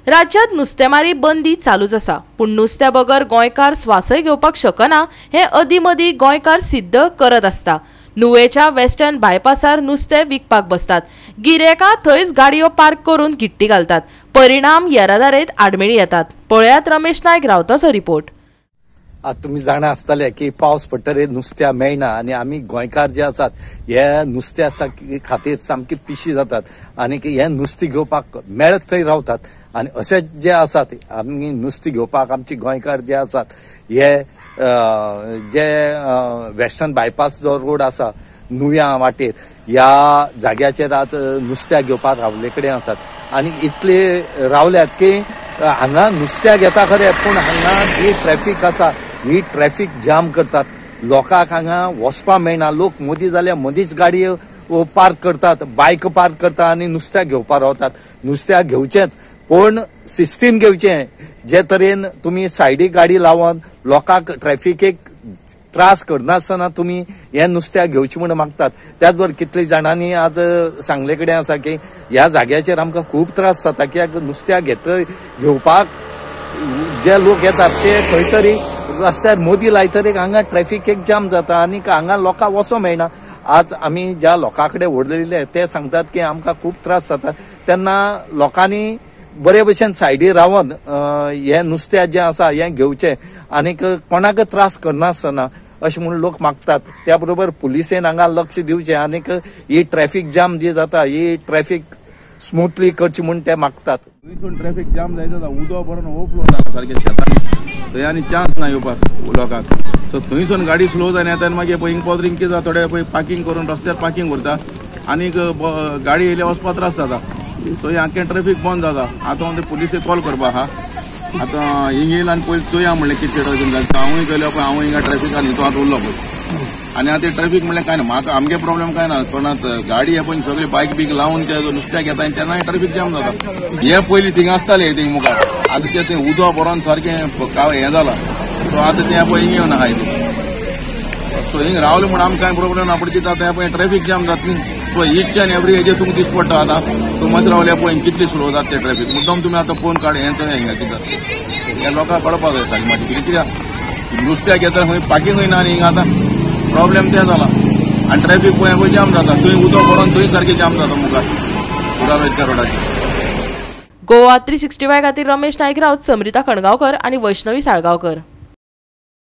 राज्यात नुस्तेमारी बंदी चालूच आसा, पण नुस्त्या बगर गोंयकार स्वासय घेवपाक शकना हे अदीमदी गोंयकार सिद्ध करत आसता। नुवेच्या वेस्टर्न बायपासार नुस्तें विकपाक बसतात। गिरेकां थंयच गाडयो पार्क करून गिट्टी घालतात। परिणाम येरादारेत आडमेळी येतात। पळयात रमेश नायक रावताचो रिपोर्ट। आता तुम्ही जाणा आसतले की पावस पडटरे नुस्त्या मेळना आणि आमी गोंयकार जे आसात हे नुस्त्या खातीर सामकी पिशी जातात आणि हे नुस्तें घेवपाक मेळत थंय रावतात। आणि असे जे आसात आमी नुस्तें घेवपाक आमचे गोंयकार जे आसात हे जे वेस्टर्न बायपास जो रोड आसा नुव्या वाटेर ह्या जाग्याचेर आज नुस्त्या घेवपाक रावले कडेन आसात आणि इतले रावल्यात की हांगा नुस्त्या घेता खरे पूण हांगा जी ट्रॅफिक आसा ही ट्रॅफिक जाम करतात। लोकांक हांगा वचपा मेळना। लोक मदीं जाल्यार मदींच गाडी पार्क करतात, बायक पार्क करतात आणि नुस्त्या घेवपाक रावतात। नुस्त्या घेवचेंच पण शिस्तीन घेवचें। जे तरेन तुम्ही सायडीक गाडी लावन लोकांक ट्रॅफिकेक त्रास करनासतना तुम्ही हे नुस्त्या घेवचें म्हणून मागतात। त्याच बरोबर कितले जाणांनी आज सांगले कडेन आसा की ह्या जाग्याचेर आमकां खूब त्रास जाता, कित्याक नुस्त्या घेवपाक जे लोक येतात ते खंय तरी रस्त्यार मोदी लायतरीक हांगा ट्रॅफिकेक जाम जाता आणि हांगा लोकांक वचोंक मेळना। आज आमी ज्या लोकां कडेन उलयले ते सांगतात की आमकां खूब त्रास जाता। तेन्ना लोकांनी बरे भशेन सायडीर रावन हे नुस्तें जे आसा हे घेवचें आनीक कोणाक त्रास करनासतना अशें म्हणून लोक मागतात। त्या बरोबर पुलिसेन हांगा लक्ष दिवचें आनीक ही ट्रॅफिक जाम जी जाता ही ट्रॅफिक स्मूथली करची म्हणून ते मागतात। ट्रॅफिक जाम जायत जाता, उदो बरोवन ओवरफ्लो जाता सारकें शेतांनी, थंय आनी चान्स ना येवपाक लोकांक। सो थंयसून गाडी स्लो जावन येता आनी मागीर पळय हिंग पदरींग कितें जाता, थोडे पळय पार्किंग करून रस्त्यार पार्किंग करता आनीक गाडी येयल्यार वचपाक त्रास जाता। सो हांगे ट्रॅफिक बंद जाता। आतां हांव पुलिसेक कॉल करपा आहा, आतां हिंग येयला आनी पयलीं चोया म्हणलें कितें ट्रॅफिक जाता। हांवूय गेलो पळय, हांव हिंगा ट्रॅफिकान तो आतां उरलो पळय आनी आतां ट्रॅफिक म्हणल्यार काय ना, म्हाका आमगे प्रॉब्लेम काय ना, पण आतां गाडी हे पळय सगळी बायक बीक लावन ते नुस्त्या घेता आनी तेन्ना ट्रॅफिक जाम जाता। हे पयलीं थिंग आसतालें थिंग मुखार, आतां ते थंय उदो भरोन सारकें हें जालां। सो आतां तें पळय हिंग येवना आहाय सो हिंग रावलें म्हणून आमकां कांय प्रॉब्लेम ना, पण कितें जाता पळय ट्रॅफिक जाम जाता न्ही। सो ईच एंड एवरी हेजेर तुमकां दिश्टी पडटा आतां तूं मदीं रावल्यार पळय कितली स्लो जाता तें ट्रॅफिक। मुद्दाम तुमी आतां फोन काड हें थंय हिंगा कितें हे लोकांक कळपाक जाय सारकें मातशें कित्याक नुस्त्या घेता खंय पार्किंगूय ना न्ही हिंगा। आतां प्रॉब्लेम तें जाला आनी ट्रॅफिक पळय जाम जाता, थंय उदो भरोन थंय सारकें जाम जाता मुखार पुराय रोडाचेर। गोवा 365 खातीर रमेश नायक रावत, समरिता खणगांवकर आनी वैष्णवी साळगांवकर।